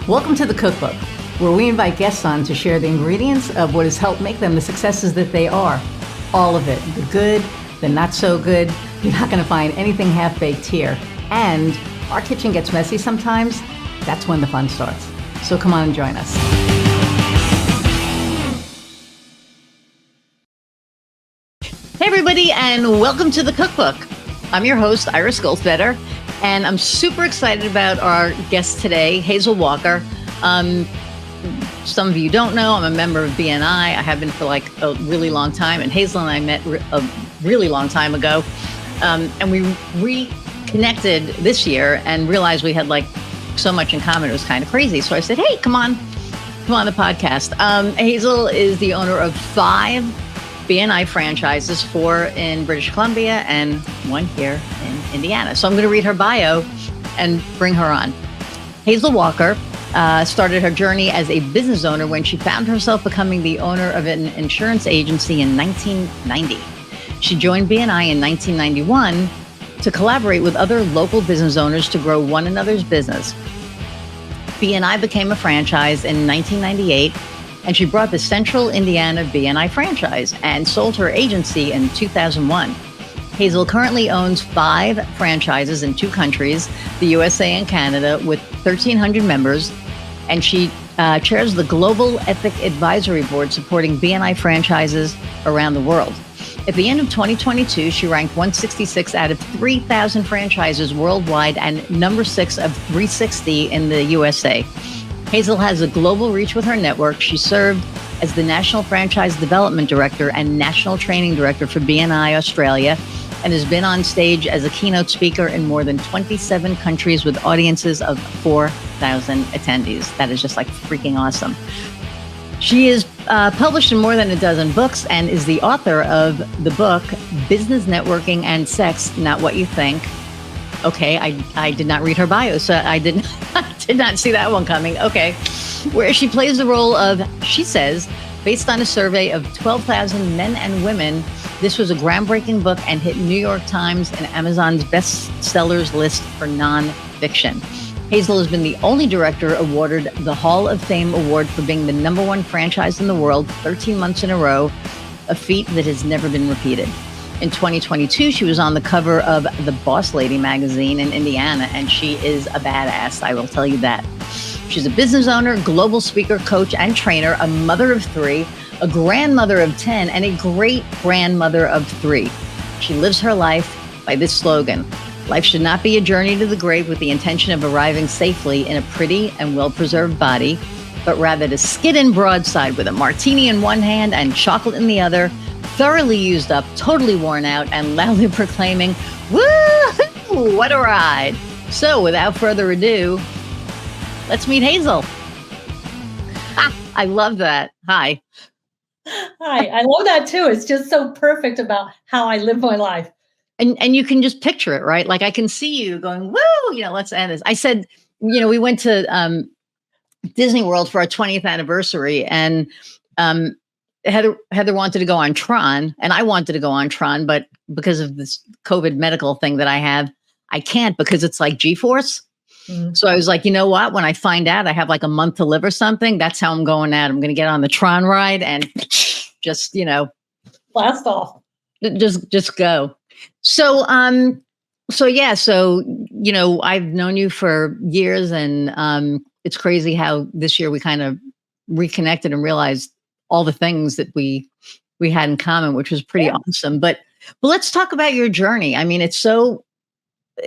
Welcome to the Cookbook, where we invite guests on to share the ingredients of what has helped make them the successes that they are. All of it, the good, the not so good. You're not going to find anything half-baked here. And our kitchen gets messy sometimes. That's when the fun starts. So come on and join us. Hey everybody, and welcome to the Cookbook. I'm your host, Iris Goldfeder, and I'm super excited about our guest today, Hazel Walker. Some of you don't know, I'm a member of BNI. I have been for like a really long time, and Hazel and I met a really long time ago, and we reconnected this year and realized we had like so much in common. It was kind of crazy. So I said, hey, come on the podcast. Hazel is the owner of 5 BNI franchises, 4 in British Columbia and 1 here in Indiana. So I'm going to read her bio and bring her on. Hazel Walker started her journey as a business owner when she found herself becoming the owner of an insurance agency in 1990. She joined BNI in 1991 to collaborate with other local business owners to grow one another's business. BNI became a franchise in 1998, and she brought the Central Indiana BNI franchise and sold her agency in 2001. Hazel currently owns 5 franchises in 2 countries, the USA and Canada, with 1,300 members, and she chairs the Global Ethic Advisory Board supporting BNI franchises around the world. At the end of 2022, she ranked 166 out of 3,000 franchises worldwide and number 6 of 360 in the USA. Hazel has a global reach with her network. She served as the National Franchise Development Director and National Training Director for BNI Australia, and has been on stage as a keynote speaker in more than 27 countries with audiences of 4,000 attendees. That is just like freaking awesome. She is published in more than a dozen books and is the author of the book, Business Networking and Sex, Not What You Think. Okay, I did not read her bio, so I did not see that one coming. Okay, where she plays the role of, she says, based on a survey of 12,000 men and women, this was a groundbreaking book and hit New York Times and Amazon's bestsellers list for nonfiction. Hazel has been the only director awarded the Hall of Fame award for being the #1 franchise in the world 13 months in a row, a feat that has never been repeated. In 2022, she was on the cover of the Boss Lady magazine in Indiana, and she is a badass, I will tell you that. She's a business owner, global speaker, coach, and trainer, a mother of 3, a grandmother of 10, and a great-grandmother of 3. She lives her life by this slogan: life should not be a journey to the grave with the intention of arriving safely in a pretty and well-preserved body, but rather to skid in broadside with a martini in one hand and chocolate in the other, thoroughly used up, totally worn out, and loudly proclaiming, woo, what a ride. So without further ado, let's meet Hazel. I love that. Hi. Hi, I love that too. It's just so perfect about how I live my life. And you can just picture it, right? Like I can see you going, woo, let's end this. I said, we went to Disney World for our 20th anniversary, and Heather wanted to go on Tron, and I wanted to go on Tron, but because of this COVID medical thing that I have, I can't, because it's like G-force. Mm-hmm. So I was like, you know what? When I find out I have like a month to live or something, that's how I'm going out. I'm going to get on the Tron ride and just, blast off. Just go. So, I've known you for years, and it's crazy how this year we kind of reconnected and realized all the things that we had in common, which was pretty awesome. But let's talk about your journey. I mean, it's so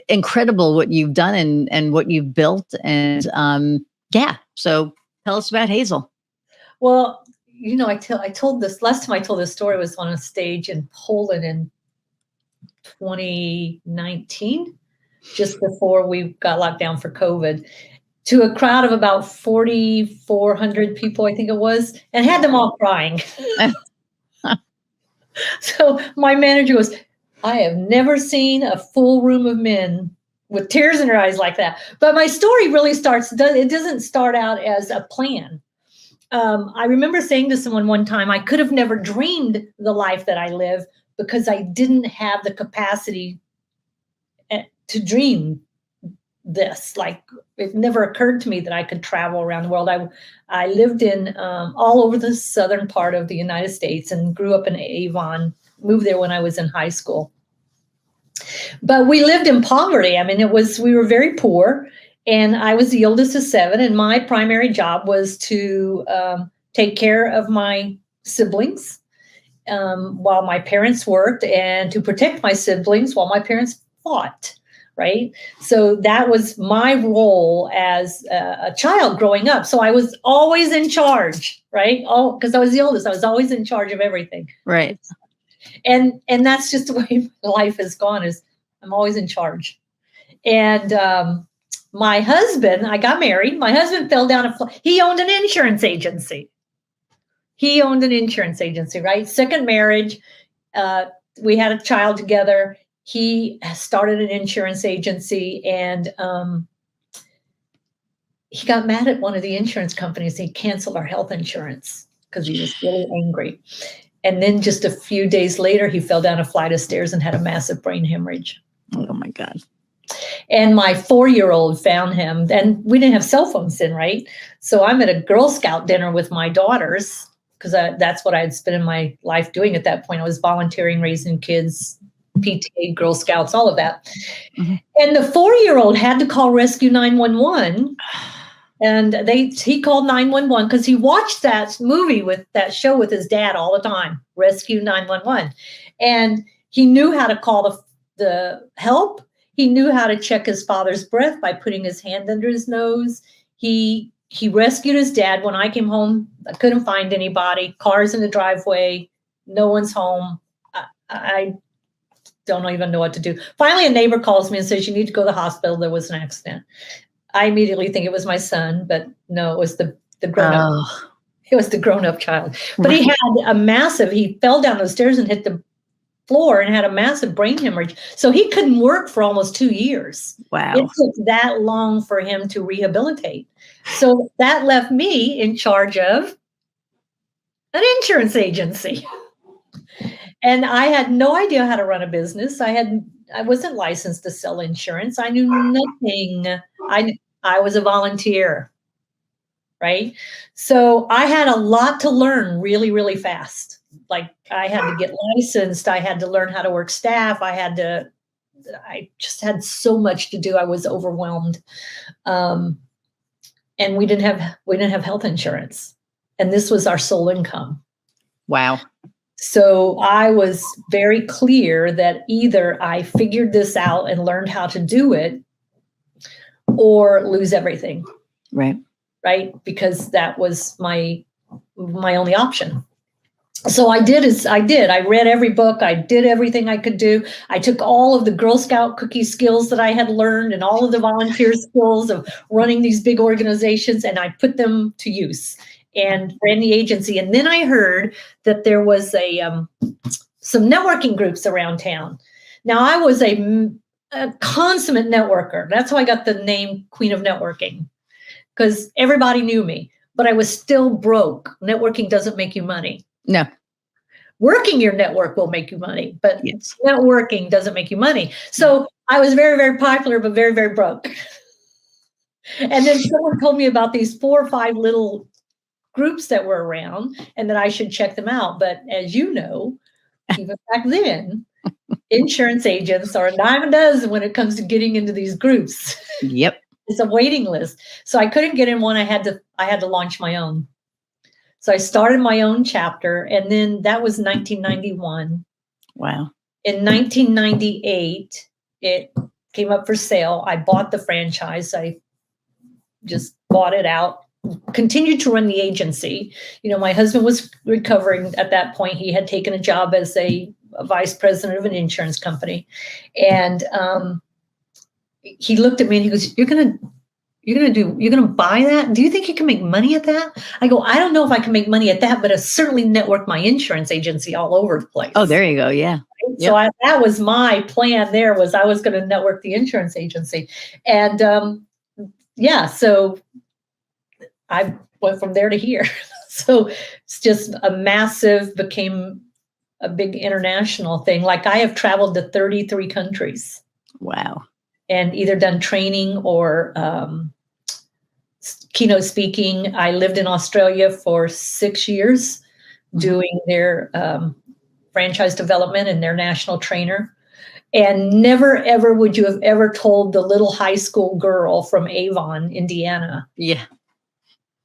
incredible what you've done and what you've built. And so tell us about Hazel. Well, I told this last time I told this story was on a stage in Poland in 2019, just before we got locked down for COVID, to a crowd of about 4,400 people, I think it was, and had them all crying. So my manager goes, I have never seen a full room of men with tears in their eyes like that. But my story really it doesn't start out as a plan. I remember saying to someone one time, I could have never dreamed the life that I live because I didn't have the capacity to dream this. Like, it never occurred to me that I could travel around the world. I lived in all over the southern part of the United States and grew up in Avon, moved there when I was in high school. But we lived in poverty. I mean, we were very poor, and I was the oldest of 7, and my primary job was to take care of my siblings while my parents worked, and to protect my siblings while my parents fought, right? So that was my role as a child growing up. So I was always in charge, right? Because I was the oldest, I was always in charge of everything. Right. And that's just the way life has gone, is I'm always in charge. And my husband, I got married. My husband fell down he owned an insurance agency. Right? Second marriage. We had a child together. He started an insurance agency, and he got mad at one of the insurance companies. He canceled our health insurance because he was really angry. And then just a few days later, he fell down a flight of stairs and had a massive brain hemorrhage. Oh my God. And my 4-year-old found him, and we didn't have cell phones then, right? So I'm at a Girl Scout dinner with my daughters, because that's what I had spent my life doing at that point. I was volunteering, raising kids, PTA, Girl Scouts, all of that. Mm-hmm. And the 4-year-old had to call Rescue 911. And he called 911 because he watched that show with his dad all the time, Rescue 911. And he knew how to call the help. He knew how to check his father's breath by putting his hand under his nose. He rescued his dad. When I came home, I couldn't find anybody. Cars in the driveway. No one's home. I don't even know what to do. Finally, a neighbor calls me and says, "You need to go to the hospital. There was an accident." I immediately think it was my son, but no, it was the grown-up. Oh. It was the grown-up child. But he had he fell down those stairs and hit the floor and had a massive brain hemorrhage. So he couldn't work for almost 2 years. Wow. It took that long for him to rehabilitate. So that left me in charge of an insurance agency. And I had no idea how to run a business. I wasn't licensed to sell insurance. I knew nothing. I was a volunteer, right? So I had a lot to learn really, really fast. Like, I had to get licensed. I had to learn how to work staff. I just had so much to do. I was overwhelmed. And we didn't have health insurance. And this was our sole income. Wow. So I was very clear that either I figured this out and learned how to do it, or lose everything. Right. Right. Because that was my only option. So I did as I did. I read every book. I did everything I could do. I took all of the Girl Scout cookie skills that I had learned and all of the volunteer skills of running these big organizations, and I put them to use and ran the agency. And then I heard that there was some networking groups around town. Now, I was a consummate networker. That's how I got the name Queen of Networking, because everybody knew me, but I was still broke. Networking doesn't make you money. No. Working your network will make you money, but yes, networking doesn't make you money. So I was very, very popular, but very, very broke. And then someone told me about these 4 or 5 little groups that were around and that I should check them out. But as you know, even back then, insurance agents are a dime a dozen when it comes to getting into these groups. Yep. It's a waiting list. So I couldn't get in one. I had to launch my own. So I started my own chapter, and then that was 1991. Wow. In 1998, it came up for sale. I bought the franchise. I just bought it out, continued to run the agency. You know, my husband was recovering at that point. He had taken a job as a vice president of an insurance company. And he looked at me and he goes, You're going to buy that? Do you think you can make money at that? I go, I don't know if I can make money at that, but I certainly network my insurance agency all over the place. Oh, there you go. Yeah. Right? So that was my plan there, was I was going to network the insurance agency. And so I went from there to here. So it's just became a big international thing. Like, I have traveled to 33 countries. Wow. and either done training or keynote speaking. I lived in Australia for 6 years doing their franchise development and their national trainer. And never, ever would you have ever told the little high school girl from Avon, Indiana, Yeah.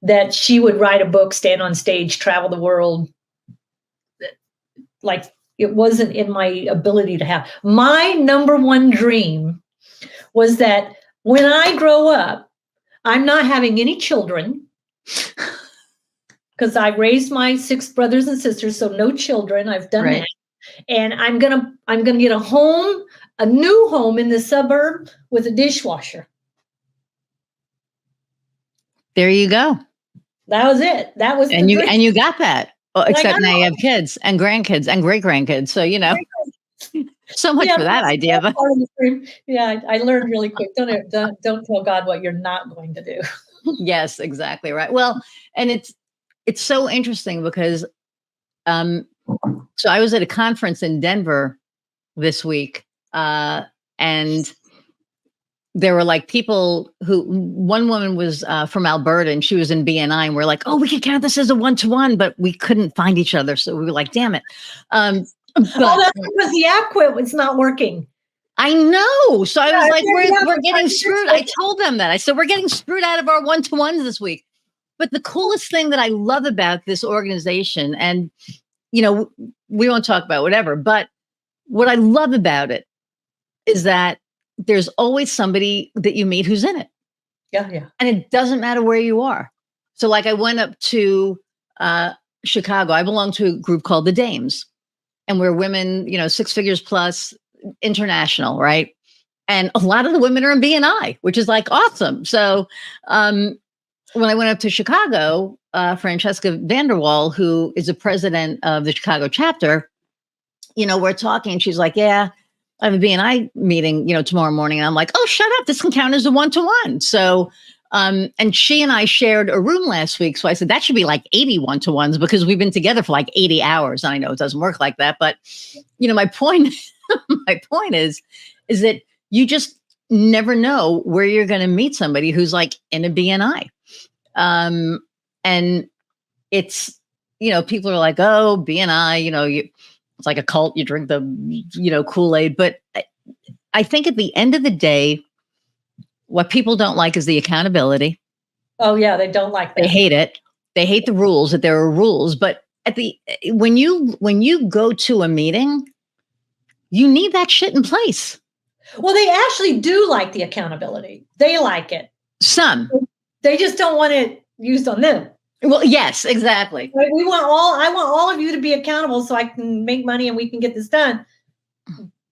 that she would write a book, stand on stage, travel the world. Like, it wasn't in my ability to have. My number one dream was that when I grow up, I'm not having any children because I raised my 6 brothers and sisters, so no children. I've done that. And I'm gonna get a new home in the suburb with a dishwasher. There you go. That was it. That was and you got that. Well, except now you have kids and grandkids and great grandkids. So so much for that idea. But yeah, I learned really quick. Don't tell God what you're not going to do. Yes, exactly right. Well, and it's so interesting because so I was at a conference in Denver this week, and there were like people one woman was from Alberta and she was in BNI, and we're like, oh, we could count this as a 1-to-1, but we couldn't find each other. So we were like, damn it. But that's because the app quit was not working. I know. So I was like, we're getting screwed. I told them that. I said, we're getting screwed out of our 1-to-1s this week. But the coolest thing that I love about this organization, and, we won't talk about whatever, but what I love about it is that there's always somebody that you meet who's in it. Yeah, yeah. And it doesn't matter where you are. So like I went up to Chicago. I belong to a group called the Dames, and we're women, 6 figures plus, international, right? And a lot of the women are in BNI, which is like awesome. So when I went up to Chicago, Francesca Vanderwall, who is the president of the Chicago chapter, we're talking, and she's like, yeah, I have a BNI meeting, tomorrow morning. And I'm like, oh, shut up. This can count as a 1-to-1. So, and she and I shared a room last week. So I said, that should be like 80 1-to-1s because we've been together for like 80 hours. And I know it doesn't work like that, but my point, my point is that you just never know where you're going to meet somebody who's like in a BNI. And it's, people are like, oh, BNI, it's like a cult. You drink the, Kool-Aid. But I think at the end of the day, what people don't like is the accountability. Oh, yeah. They don't like that. They hate it. They hate the rules, that there are rules. But when you go to a meeting, you need that shit in place. Well, they actually do like the accountability. They like it. Some. They just don't want it used on them. Well, yes, exactly. I want all of you to be accountable so I can make money and we can get this done.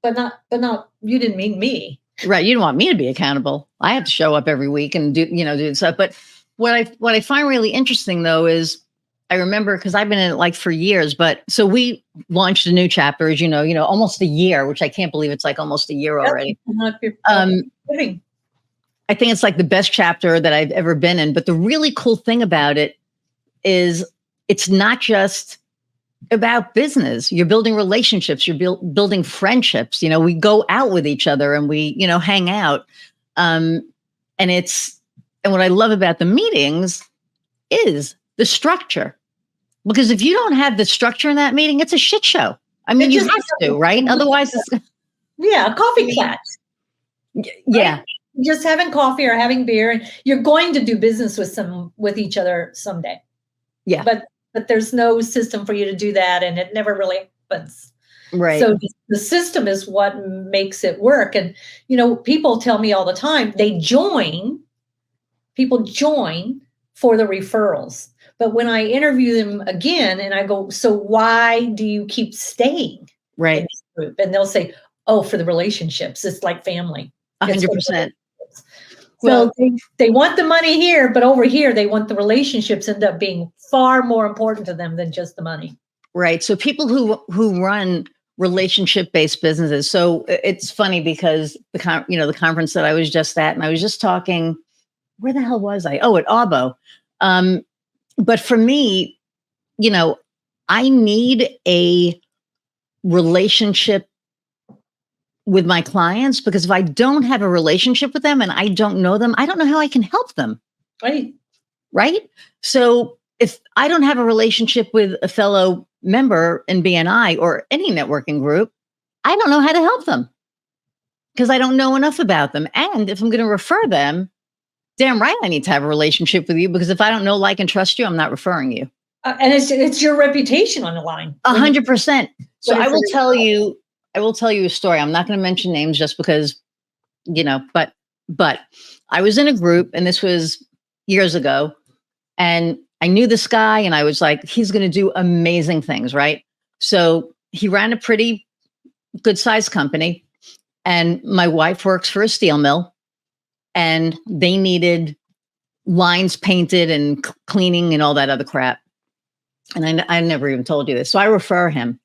But not, you didn't mean me. Right. You don't want me to be accountable. I have to show up every week and do stuff. But what I find really interesting though is I remember, because I've been in it like for years, but so we launched a new chapter, as almost a year, which I can't believe it's like almost a year already. I think it's like the best chapter that I've ever been in. But the really cool thing about it is it's not just about business. You're building relationships. You're building friendships. We go out with each other and we, hang out. And what I love about the meetings is the structure. Because if you don't have the structure in that meeting, it's a shit show. I mean, you have to, right? Otherwise, a coffee chat. Yeah. Right? Just having coffee or having beer, and you're going to do business with each other someday. Yeah. But there's no system for you to do that, and it never really happens. Right. So the system is what makes it work. And people tell me all the time people join for the referrals. But when I interview them again and I go, so why do you keep staying right in this group? And they'll say, oh, for the relationships. It's like family. 100%. So they want the money here, but over here, they want the relationships end up being far more important to them than just the money. Right. So people who run relationship-based businesses. So it's funny because the conference that I was just at, and I was just talking, where the hell was I? Oh, at AWBO. But for me, I need a relationship with my clients, because if I don't have a relationship with them and I don't know them, I don't know how I can help them. Right. Right. So if I don't have a relationship with a fellow member in BNI or any networking group, I don't know how to help them because I don't know enough about them. And if I'm going to refer them, damn right, I need to have a relationship with you, because if I don't know, like, and trust you, I'm not referring you. And it's your reputation on the line. 100%. So when I it's will a tell you, a story. I'm not going to mention names just because, but I was in a group, and this was years ago, and I knew this guy, and I was like, he's going to do amazing things, right? So he ran a pretty good sized company, and my wife works for a steel mill, and they needed lines painted and cleaning and all that other crap. And I never even told you this. So I refer him,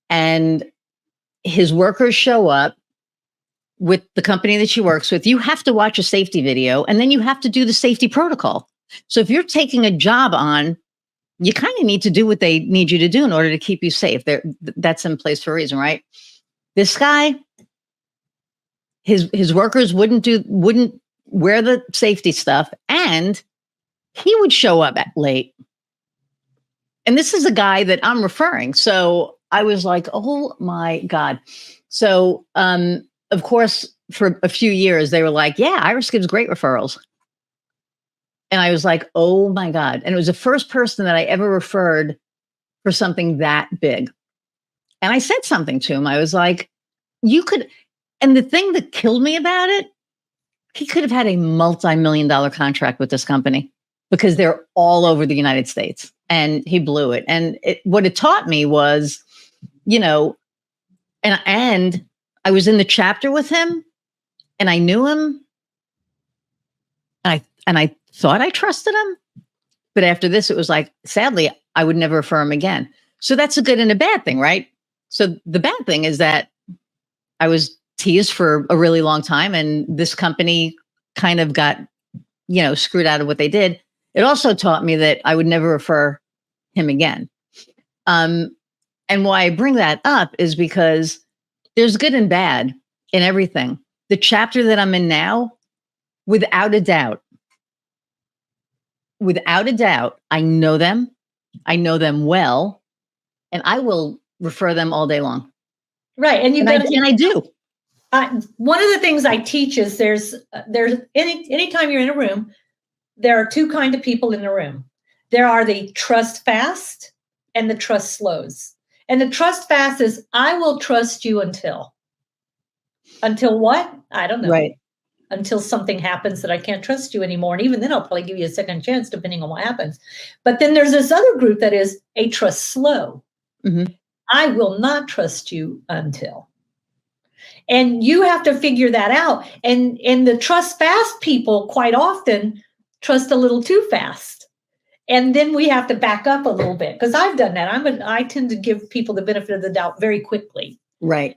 and his workers show up with the company that she works with. You have to watch a safety video, and then you have to do the safety protocol. So if you're taking a job on, you kind of need to do what they need you to do in order to keep you safe. That's in place for a reason, right? This guy, his workers wouldn't wear the safety stuff, and he would show up late. And this is a guy that I'm referring. So I was like, oh my God. So of course, for a few years, they were like, yeah, Iris gives great referrals. And I was like, oh my God. And it was the first person that I ever referred for something that big. And I said something to him. I was like, you could, and the thing that killed me about it, he could have had a multi-million-dollar contract with this company because they're all over the United States, and he blew it. And what it taught me was, and I was in the chapter with him, and I knew him, and I thought I trusted him. But after this, it was like, sadly, I would never refer him again. So that's a good and a bad thing, right? So the bad thing is that I was teased for a really long time, and this company kind of got, screwed out of what they did. It also taught me that I would never refer him again. And why I bring that up is because there's good and bad in everything. The chapter that I'm in now, without a doubt, I know them well, and I will refer them all day long. Right. And I do. One of the things I teach is there's anytime you're in a room, there are two kinds of people in the room. There are the trust fast and the trust slows. And the trust fast is, I will trust you until what? I don't know. Right. Until something happens that I can't trust you anymore. And even then I'll probably give you a second chance depending on what happens. But then there's this other group that is a trust slow. Mm-hmm. I will not trust you until. And you have to figure that out. And the trust fast people quite often trust a little too fast. And then we have to back up a little bit, because I've done that. I tend to give people the benefit of the doubt very quickly. Right.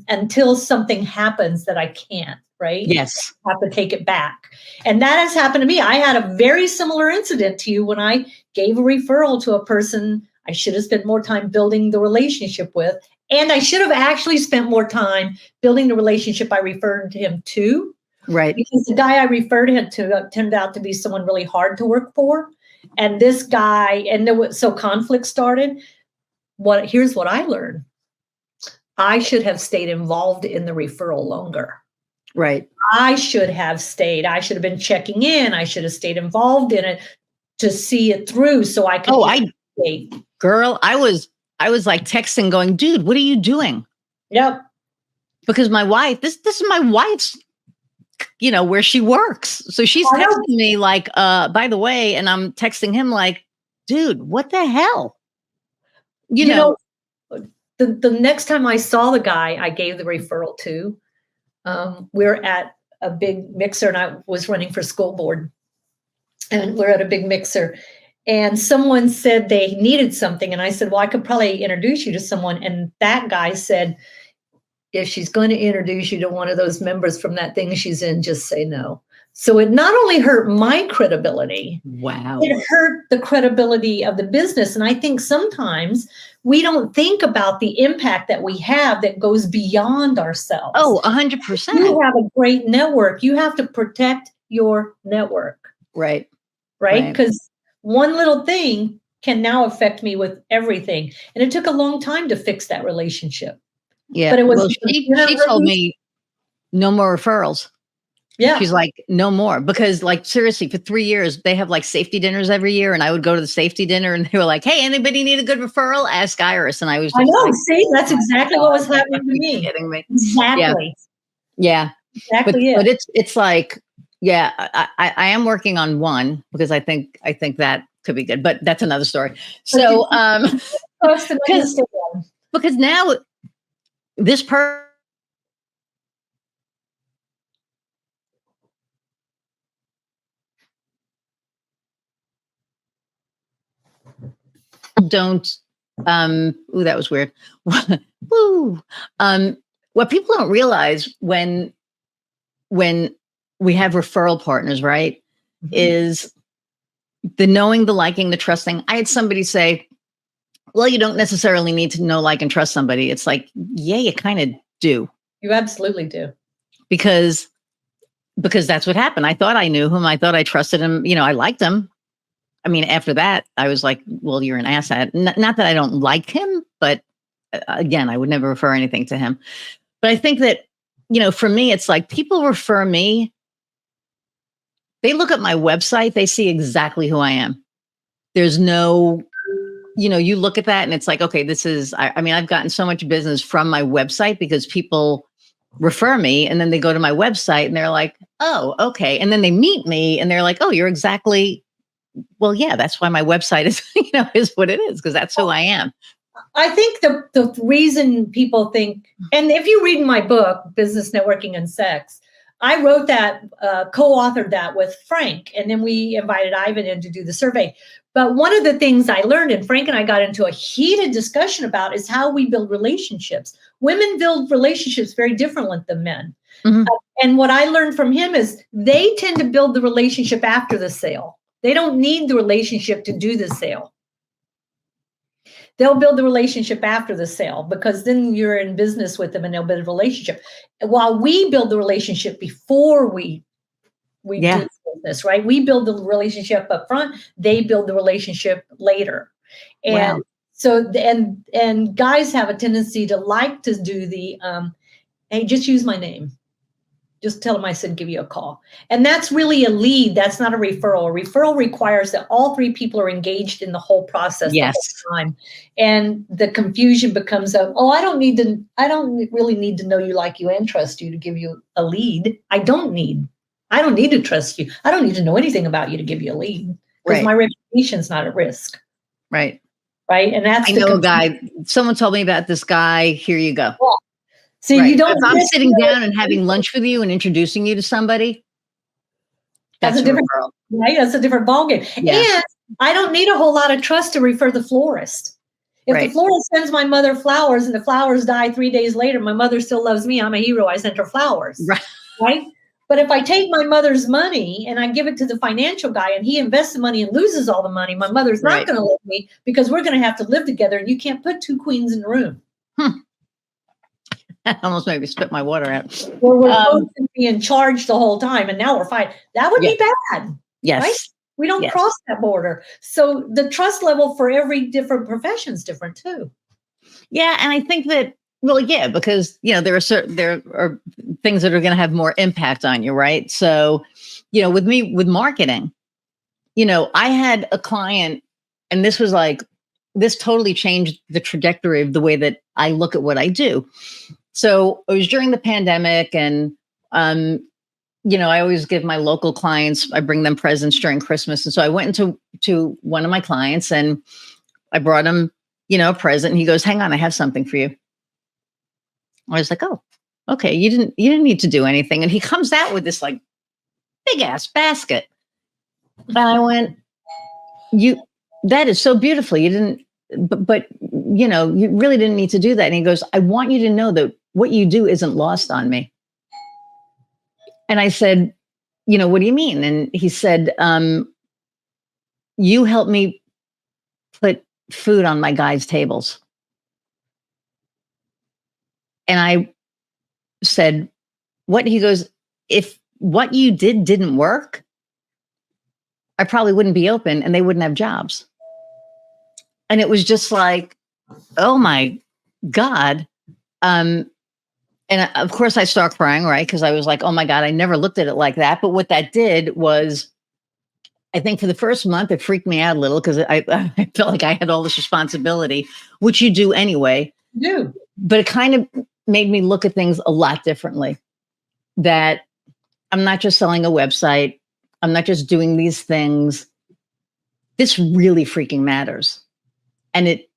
Until something happens that I can't, right? Yes. I have to take it back. And that has happened to me. I had a very similar incident to you when I gave a referral to a person I should have spent more time building the relationship with. And I should have actually spent more time building the relationship I referred him to. Right. Because the guy I referred him to turned out to be someone really hard to work for. And this guy, so conflict started. Here's what I learned. I should have stayed involved in the referral longer. Right. I should have stayed. I should have been checking in. I should have stayed involved in it to see it through so I could. Girl, I was like texting going, dude, what are you doing? Yep. Because my wife, this is my wife's, where she works. So she's texting me like, by the way, and I'm texting him like, dude, what the hell? You know, the next time I saw the guy I gave the referral to, we're at a big mixer, and I was running for school board, and we're at a big mixer, and someone said they needed something. And I said, well, I could probably introduce you to someone. And that guy said, if she's going to introduce you to one of those members from that thing she's in, just say no. So it not only hurt my credibility, Wow. it hurt the credibility of the business. And I think sometimes we don't think about the impact that we have that goes beyond ourselves. Oh, 100%. You have a great network. You have to protect your network. Right. Right? Because one little thing can now affect me with everything. And it took a long time to fix that relationship. Yeah. But it was, well, she told me no more referrals. Yeah. She's like, no more. Because like, seriously, for 3 years, they have like safety dinners every year. And I would go to the safety dinner and they were like, hey, anybody need a good referral? Ask Iris. And I was just I know. like, See, that's exactly what was happening to are you me. kidding me? Exactly. Yeah. Exactly. But it's like, yeah, I am working on one because I think that could be good, but that's another story. So, because now this person don't, ooh, that was weird. Woo. What people don't realize when we have referral partners, right, is the knowing, the liking, the trusting. I had somebody say, well, you don't necessarily need to know, like, and trust somebody. It's like, yeah, you kind of do. You absolutely do. Because that's what happened. I thought I knew him. I thought I trusted him. You know, I liked him. I mean, after that, I was like, well, you're an asset. Not that I don't like him, but again, I would never refer anything to him. But I think that, you know, for me, it's like people refer me. They look at my website, they see exactly who I am. There's no, you know, you look at that and it's like, okay, this is, I mean, I've gotten so much business from my website because people refer me and then they go to my website and they're like, oh, okay. And then they meet me and they're like, oh, you're exactly, well, yeah, that's why my website is, you know, is what it is, because that's who I am. I think the reason people think, and if you read my book, Business Networking and Sex, I wrote that, co-authored that with Frank, and then we invited Ivan in to do the survey. But one of the things I learned, and Frank and I got into a heated discussion about, is how we build relationships. Women build relationships very differently than men. Mm-hmm. And what I learned from him is they tend to build the relationship after the sale. They don't need the relationship to do the sale. They'll build the relationship after the sale because then you're in business with them and they'll build a relationship. While we build the relationship before we do business, right? We build the relationship up front. They build the relationship later. And so, and guys have a tendency to like to do the, hey, just use my name. Just tell them I said, give you a call. And that's really a lead. That's not a referral. A referral requires that all three people are engaged in the whole process the whole time. And the confusion becomes I don't really need to know you, like you, and trust you to give you a lead. I don't need to trust you. I don't need to know anything about you to give you a lead because my reputation's not at risk. Right. And that's I know a guy, someone told me about this guy. Here you go. Yeah. See, you don't. If I'm sitting down and having lunch with you and introducing you to somebody, that's a different referral. Right? That's a different ballgame. Yeah. And I don't need a whole lot of trust to refer the florist. If the florist sends my mother flowers and the flowers die 3 days later, my mother still loves me. I'm a hero. I sent her flowers. Right? But if I take my mother's money and I give it to the financial guy and he invests the money and loses all the money, my mother's not going to love me because we're going to have to live together and you can't put two queens in the room. Almost made me spit my water out. Well, we're both being charged the whole time, and now we're fighting. That would be bad. Yes. Right? We don't cross that border. So the trust level for every different profession is different too. Yeah, and I think that, well, yeah, because you know there are things that are going to have more impact on you, right? So, you know, with me with marketing, you know, I had a client, and this was like this totally changed the trajectory of the way that I look at what I do. So it was during the pandemic and, you know, I always give my local clients, I bring them presents during Christmas. And so I went to one of my clients and I brought him, you know, a present and he goes, hang on, I have something for you. I was like, oh, okay. You didn't need to do anything. And he comes out with this like big ass basket. And I went, that is so beautiful. You didn't, but you know, you really didn't need to do that. And he goes, I want you to know that what you do isn't lost on me. And I said, what do you mean? And he said, you helped me put food on my guys' tables. And I said, what? He goes, if what you did didn't work, I probably wouldn't be open and they wouldn't have jobs. And it was just like, oh my God. And of course I start crying, right? Because I was like, oh my God, I never looked at it like that. But what that did was, I think for the first month, it freaked me out a little because I felt like I had all this responsibility, which you do anyway. Yeah. But it kind of made me look at things a lot differently. That I'm not just selling a website. I'm not just doing these things. This really freaking matters. And it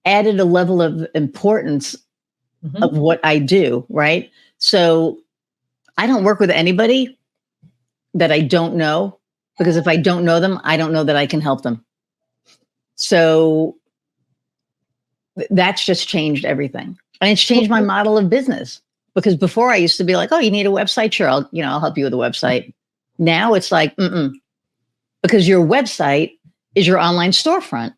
added a level of importance of what I do, right? So I don't work with anybody that I don't know, because if I don't know them, I don't know that I can help them. So that's just changed everything. And it's changed my model of business, because before I used to be like, oh, you need a website? Sure, I'll help you with a website. Now it's like, because your website is your online storefront,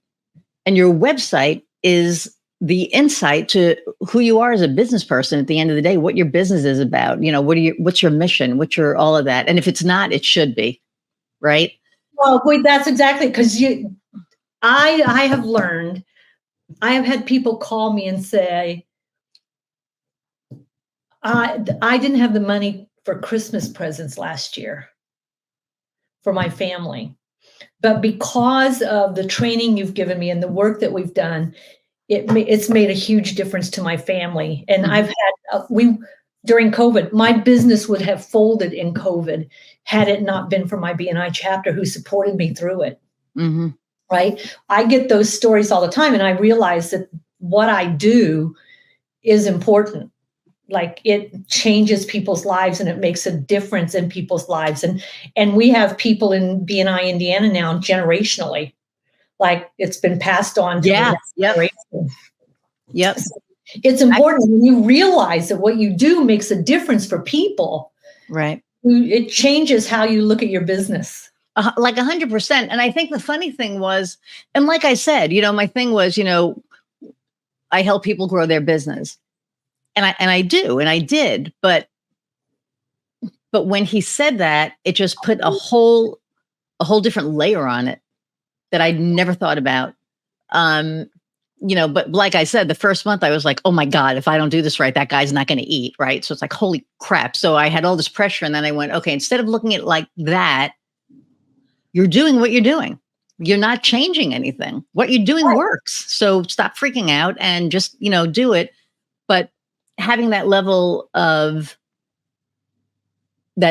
and your website is the insight to who you are as a business person at the end of the day, what your business is about, what's your mission, what's your, all of that. And if it's not, it should be, right? Well, wait, that's exactly, because I have learned, I have had people call me and say, I didn't have the money for Christmas presents last year for my family, but because of the training you've given me and the work that we've done, it's made a huge difference to my family. And I've had, during COVID, my business would have folded in COVID had it not been for my BNI chapter who supported me through it. Right? I get those stories all the time, and I realize that what I do is important. Like, it changes people's lives and it makes a difference in people's lives. And we have people in BNI Indiana now generationally, like it's been passed on to the next generation. Yep. So it's important when you realize that what you do makes a difference for people. Right. It changes how you look at your business. Like 100%. And I think the funny thing was, and like I said, my thing was, I help people grow their business. And I do, and I did, but when he said that, it just put a whole different layer on it that I'd never thought about. But like I said, the first month I was like, oh my God, if I don't do this right, that guy's not going to eat. Right. So it's like, holy crap. So I had all this pressure, and then I went, okay, instead of looking at it like that, you're doing what you're doing. You're not changing anything. What you're doing works. So stop freaking out and just, do it. But having that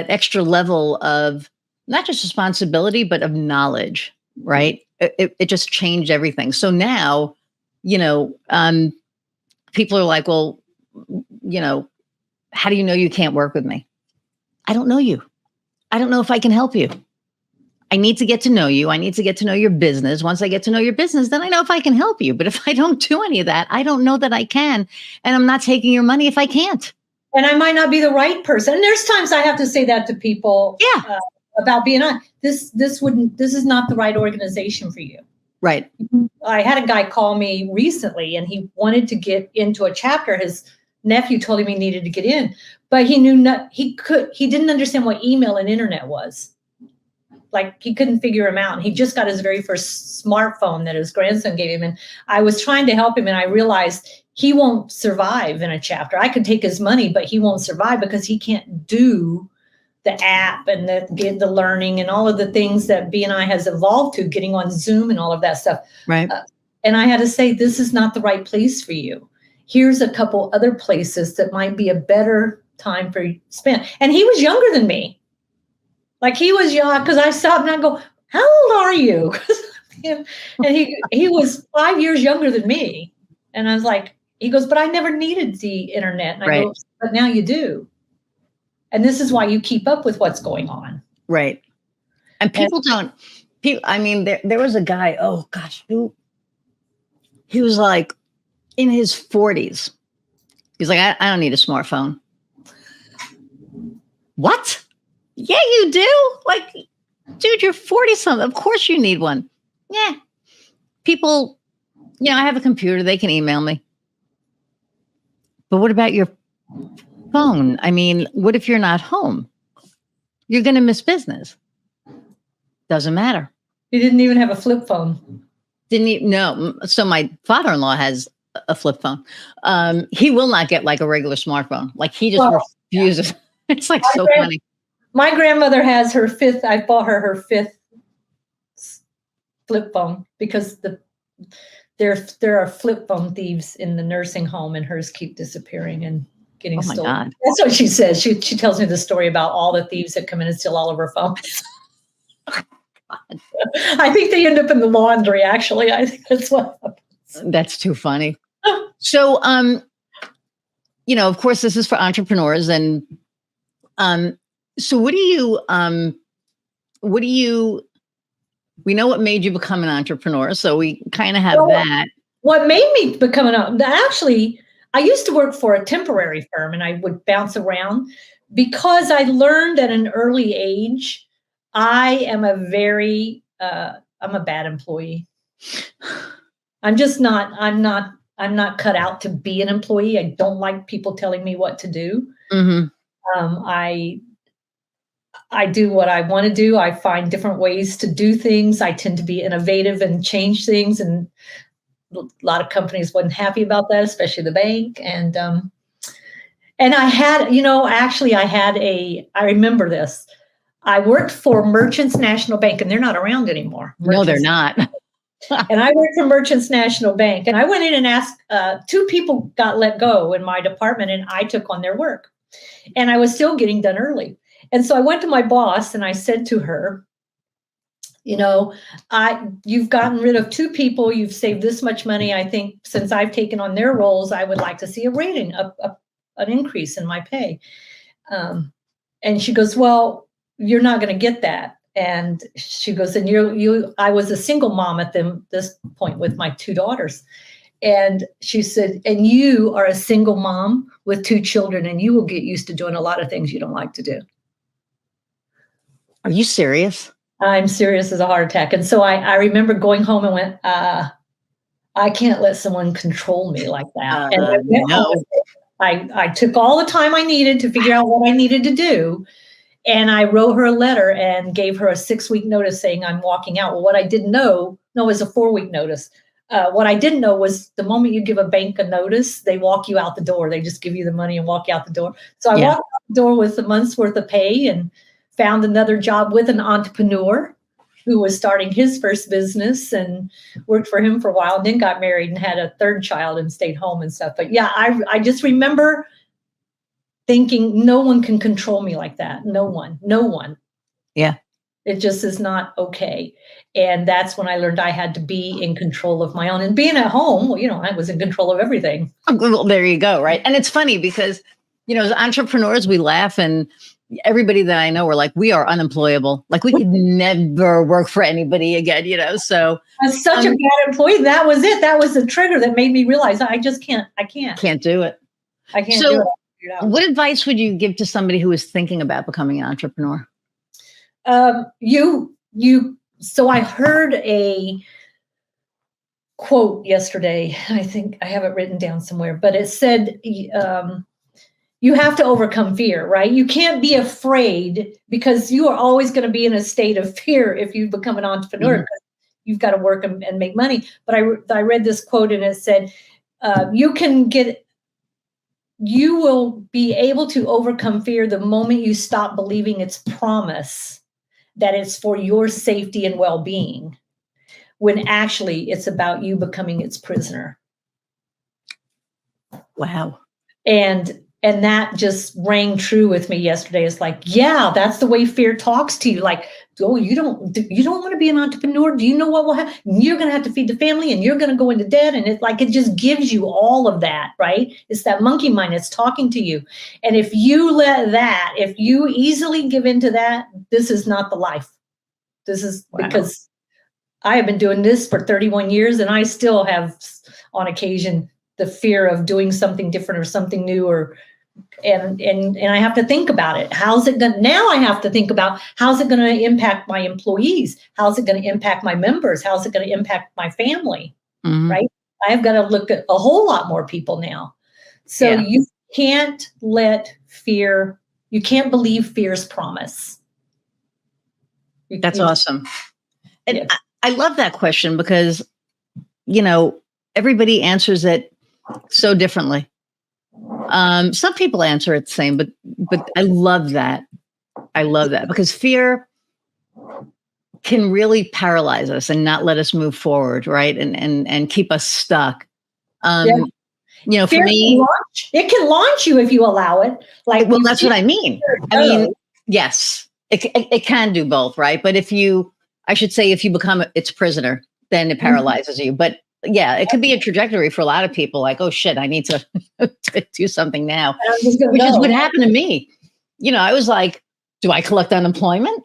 extra level of not just responsibility, but of knowledge, right? It just changed everything. So now, people are like, well, how do you know you can't work with me? I don't know you. I don't know if I can help you. I need to get to know you. I need to get to know your business. Once I get to know your business, then I know if I can help you. But if I don't do any of that, I don't know that I can. And I'm not taking your money if I can't. And I might not be the right person. And there's times I have to say that to people about BNI. This is not the right organization for you. Right. I had a guy call me recently, and he wanted to get into a chapter. His nephew told him he needed to get in, but he didn't understand what email and internet was. Like, he couldn't figure him out. And he just got his very first smartphone that his grandson gave him. And I was trying to help him, and I realized he won't survive in a chapter. I could take his money, but he won't survive because he can't do the app and the learning and all of the things that BNI has evolved to, getting on Zoom and all of that stuff. Right. And I had to say, this is not the right place for you. Here's a couple other places that might be a better time for you to spend. And he was younger than me. Like, he was young, because I stopped and I go, how old are you? And he was 5 years younger than me. And I was like, he goes, but I never needed the internet. And I go, but now you do. And this is why you keep up with what's going on. Right. And there was a guy, oh gosh, he was like in his 40s. He's like, I don't need a smartphone. What? Yeah, you do. Like, dude, you're 40 something. Of course you need one. Yeah. People, I have a computer. They can email me. But what about your phone? I mean, what if you're not home? You're going to miss business. Doesn't matter. You didn't even have a flip phone. Didn't you? No. So my father-in-law has a flip phone. He will not get like a regular smartphone. Like he just refuses. It's like so funny. My grandmother has her fifth. I bought her fifth flip phone because there are flip phone thieves in the nursing home, and hers keep disappearing and getting stolen. God. That's what she says. She tells me the story about all the thieves that come in and steal all of her phones. I think they end up in the laundry, actually. I think that's what happens. That's too funny. So, of course, this is for entrepreneurs. And so we know what made you become an entrepreneur. So we kind of have that. What made me become actually, I used to work for a temporary firm and I would bounce around because I learned at an early age, I am I'm a bad employee. I'm not cut out to be an employee. I don't like people telling me what to do. Mm-hmm. I do what I want to do. I find different ways to do things. I tend to be innovative and change things. And a lot of companies wasn't happy about that, especially the bank. And I had, I remember this. I worked for Merchants National Bank, and they're not around anymore. No, they're not. And I worked for Merchants National Bank, and I went in and asked, 2 people got let go in my department, and I took on their work. And I was still getting done early. And so I went to my boss and I said to her, you've gotten rid of 2 people. You've saved this much money. I think since I've taken on their roles, I would like to see a rating, an increase in my pay. And she goes, well, you're not going to get that. And she goes, and I was a single mom at this point with my 2 daughters. And she said, and you are a single mom with 2 children, and you will get used to doing a lot of things you don't like to do. Are you serious? I'm serious as a heart attack. And so I remember going home and went, I can't let someone control me like that. And I went home. I took all the time I needed to figure out what I needed to do. And I wrote her a letter and gave her a 6-week notice saying I'm walking out. Well, what I didn't know, it was a 4-week notice. What I didn't know was the moment you give a bank a notice, they walk you out the door. They just give you the money and walk you out the door. So I walked out the door with a month's worth of pay and found another job with an entrepreneur who was starting his first business and worked for him for a while and then got married and had a 3rd child and stayed home and stuff. But yeah, I just remember thinking no one can control me like that. No one. Yeah. It just is not okay. And that's when I learned I had to be in control of my own. And being at home, well, I was in control of everything. Well, there you go, right? And it's funny because, as entrepreneurs, we laugh and everybody that I know were like, we are unemployable. Like we could never work for anybody again, so. I was such a bad employee. That was it. That was the trigger that made me realize I just can't. Can't do it. I can't do it. What advice would you give to somebody who is thinking about becoming an entrepreneur? So I heard a quote yesterday. I think I have it written down somewhere, but it said, you have to overcome fear, right? You can't be afraid because you are always going to be in a state of fear if you become an entrepreneur. Mm-hmm. You've got to work and make money. But I read this quote and it said, you will be able to overcome fear the moment you stop believing its promise that it's for your safety and well-being, when actually it's about you becoming its prisoner. Wow. And that just rang true with me yesterday. It's like, yeah, that's the way fear talks to you. Like, oh, you don't want to be an entrepreneur. Do you know what will happen? You're going to have to feed the family and you're going to go into debt. And it's like, it just gives you all of that, right? It's that monkey mind. It's talking to you. And if you if you easily give into that, this is not the life. This is because I have been doing this for 31 years and I still have on occasion the fear of doing something different or something new or and I have to think about it. Now I have to think about how's it going to impact my employees? How's it going to impact my members? How's it going to impact my family? Right? I have got to look at a whole lot more people now. So you can't you can't believe fear's promise. That's awesome. And I love that question because, you know, everybody answers it so differently. Some people answer it the same, but I love that. I love that because fear can really paralyze us and not let us move forward, right? And keep us stuck. You know, for me, it can launch you if you allow it. Like, well, that's what I mean. I mean, yes, it can do both, right? But I should say, if you become its prisoner, then it paralyzes you. But yeah, it could be a trajectory for a lot of people. Like, oh shit, I need to do something now, which is what happened to me. You know, I was like, do I collect unemployment?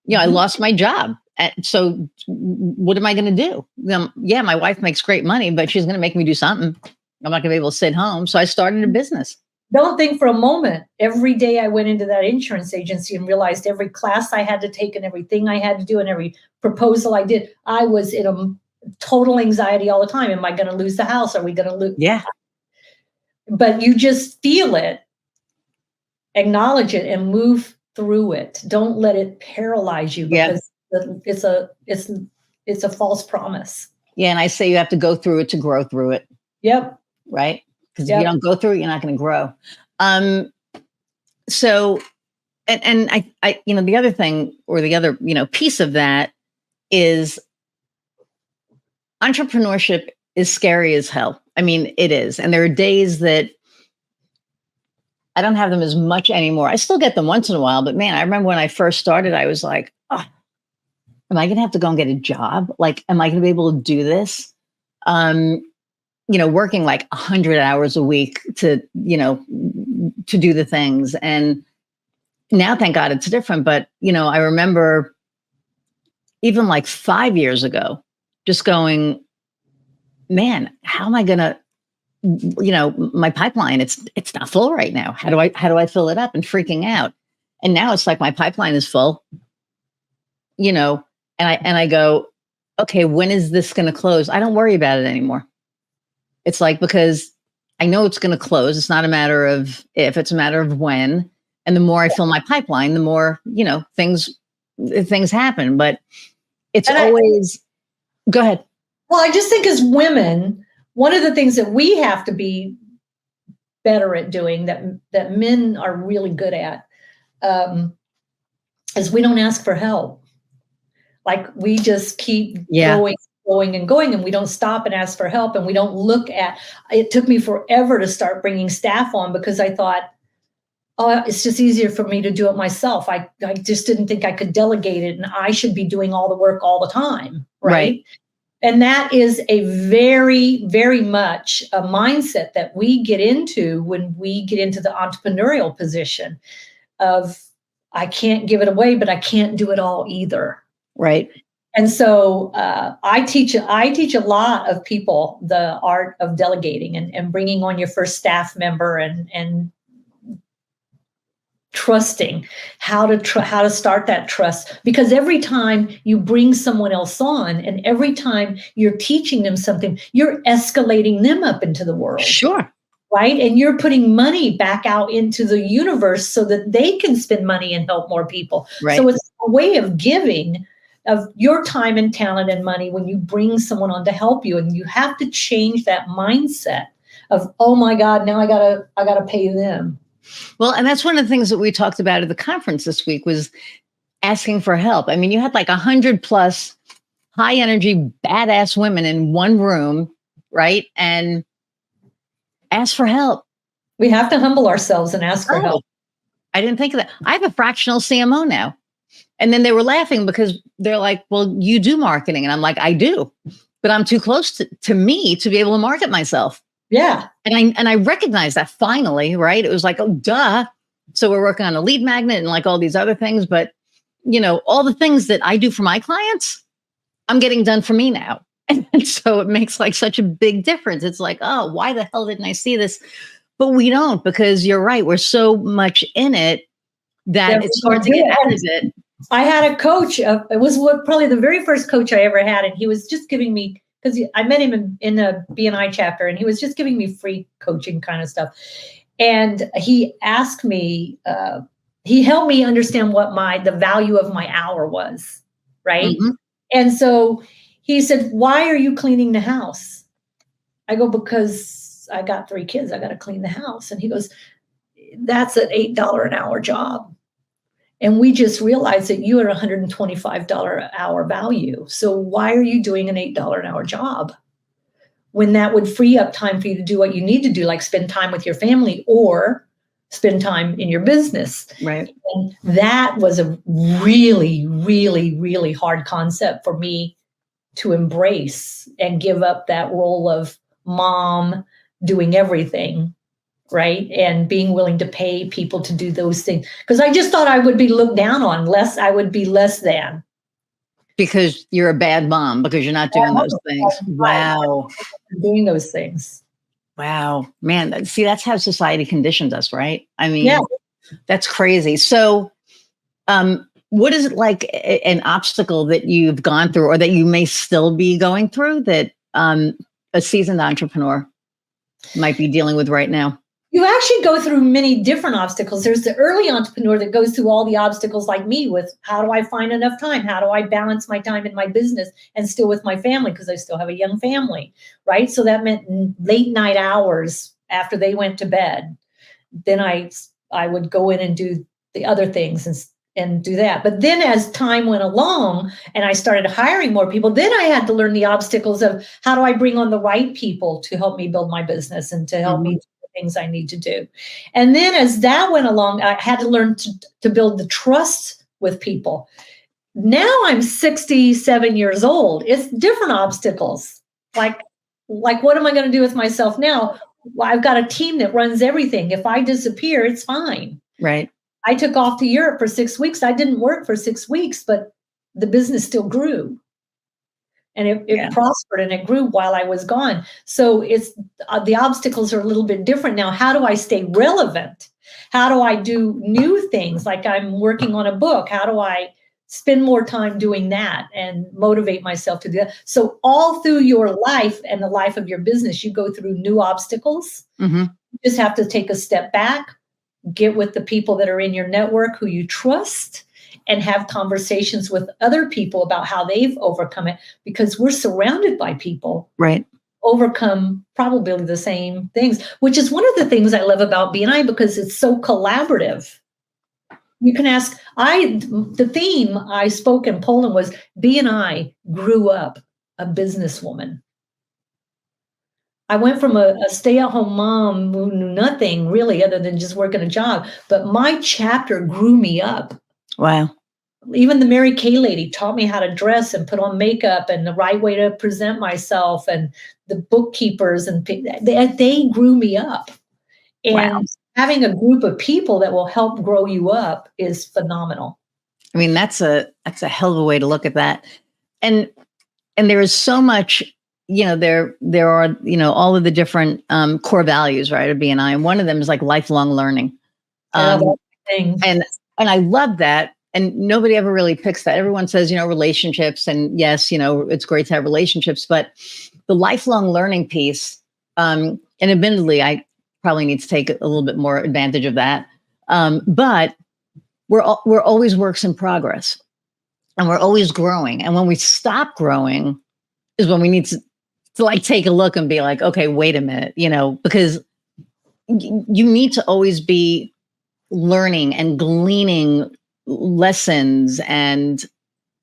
You know, I lost my job. So what am I going to do? Yeah, my wife makes great money, but she's going to make me do something. I'm not going to be able to sit home. So I started a business. Don't think for a moment. Every day I went into that insurance agency and realized every class I had to take and everything I had to do and every proposal I did, I was in a total anxiety all the time. Am I going to lose the house? Are we going to lose? Yeah. But you just feel it, acknowledge it, and move through it. Don't let it paralyze you because it's a false promise. Yeah. And I say you have to go through it to grow through it. Yep. Right. Because if you don't go through it, you're not going to grow. So, and I, you know, the other thing or the other, you know, piece of that is entrepreneurship is scary as hell. I mean, it is. And there are days that I don't have them as much anymore. I still get them once in a while, but man, I remember when I first started, I was like, oh, am I going to have to go and get a job? Like, am I going to be able to do this? You know, working like 100 hours a week to, you know, to do the things. And now, thank God it's different. But, you know, I remember even like 5 years ago, just going, man, how am I going to, you know, my pipeline, it's not full right now. How do I fill it up and freaking out? And now it's like my pipeline is full, you know, and I go, okay, when is this going to close? I don't worry about it anymore. It's like, because I know it's going to close. It's not a matter of if, it's a matter of when. And the more I fill my pipeline, the more, you know, things happen. But it's always, go ahead. Well, I just think as women, one of the things that we have to be better at doing that men are really good at is we don't ask for help. Like we just keep going and going, and we don't stop and ask for help, and we don't look at. It took me forever to start bringing staff on because I thought, oh, it's just easier for me to do it myself. I just didn't think I could delegate it, and I should be doing all the work all the time, right? And that is a very, very much a mindset that we get into when we get into the entrepreneurial position of I can't give it away, but I can't do it all either. Right. And so I teach a lot of people the art of delegating and bringing on your first staff member and trusting how to start that trust, because every time you bring someone else on and every time you're teaching them something, you're escalating them up into the world. Sure. Right. And you're putting money back out into the universe so that they can spend money and help more people. Right. So it's a way of giving of your time and talent and money when you bring someone on to help you. And you have to change that mindset of, oh my God, now I gotta pay them. Well, and that's one of the things that we talked about at the conference this week was asking for help. I mean, you had like 100+ high energy, badass women in one room, right? And ask for help. We have to humble ourselves and ask for help. I didn't think of that. I have a fractional CMO now. And then they were laughing because they're like, well, you do marketing. And I'm like, I do, but I'm too close to me to be able to market myself. Yeah. And I recognize that finally, right? It was like, oh, duh. So we're working on a lead magnet and like all these other things. But, you know, all the things that I do for my clients, I'm getting done for me now. And so it makes like such a big difference. It's like, oh, why the hell didn't I see this But we don't, because you're right. We're so much in it that it's hard to get out of it. I had a coach. It was probably the very first coach I ever had, and he was just giving me, because I met him in the BNI chapter, and he was just giving me free coaching kind of stuff. And he asked me, he helped me understand what the value of my hour was, right? Mm-hmm. And so he said, "Why are you cleaning the house?" I go, "Because I got 3 kids. I got to clean the house." And he goes, "That's an $8 an hour job. And we just realized that you are $125 an hour value. So why are you doing an $8 an hour job when that would free up time for you to do what you need to do, like spend time with your family or spend time in your business?" Right. And that was a really, really, really hard concept for me to embrace and give up that role of mom doing everything, right? And being willing to pay people to do those things. Because I just thought I would be looked down on, I would be less than. Because you're a bad mom, because you're not doing those things. Wow. Doing those things. Wow. Man, see, that's how society conditions us, right? I mean, Yeah. that's crazy. So, what is it like an obstacle that you've gone through or that you may still be going through that a seasoned entrepreneur might be dealing with right now? You actually go through many different obstacles. There's the early entrepreneur that goes through all the obstacles like me with, how do I find enough time? How do I balance my time in my business and still with my family? Because I still have a young family, right? So that meant late night hours after they went to bed. Then I would go in and do the other things and do that. But then as time went along and I started hiring more people, then I had to learn the obstacles of, how do I bring on the right people to help me build my business and to help me do the things I need to do. And then as that went along, I had to learn to build the trust with people. Now I'm 67 years old. It's different obstacles. Like what am I going to do with myself now? Well, I've got a team that runs everything. If I disappear, it's fine. Right. I took off to Europe for 6 weeks. I didn't work for 6 weeks, but the business still grew. And it prospered and it grew while I was gone. So it's the obstacles are a little bit different now. How do I stay relevant? How do I do new things? Like I'm working on a book. How do I spend more time doing that and motivate myself to do that? So all through your life and the life of your business, you go through new obstacles. Mm-hmm. You just have to take a step back, get with the people that are in your network who you trust, and have conversations with other people about how they've overcome it, because we're surrounded by people right overcome probably the same things, which is one of the things I love about BNI, because it's so collaborative. You can ask, the theme I spoke in Poland was, BNI grew up a businesswoman. I went from a stay-at-home mom who knew nothing really other than just working a job, but my chapter grew me up. Wow. Even the Mary Kay lady taught me how to dress and put on makeup and the right way to present myself, and the bookkeepers, and they grew me up. And having a group of people that will help grow you up is phenomenal. I mean, that's a hell of a way to look at that. And there is so much, there are, all of the different core values, right, of BNI. And one of them is like lifelong learning. And I love that. And nobody ever really picks that. Everyone says, relationships, and yes, it's great to have relationships, but the lifelong learning piece, and admittedly, I probably need to take a little bit more advantage of that. But we're always works in progress, and we're always growing. And when we stop growing is when we need to like take a look and be like, okay, wait a minute, because you need to always be learning and gleaning lessons and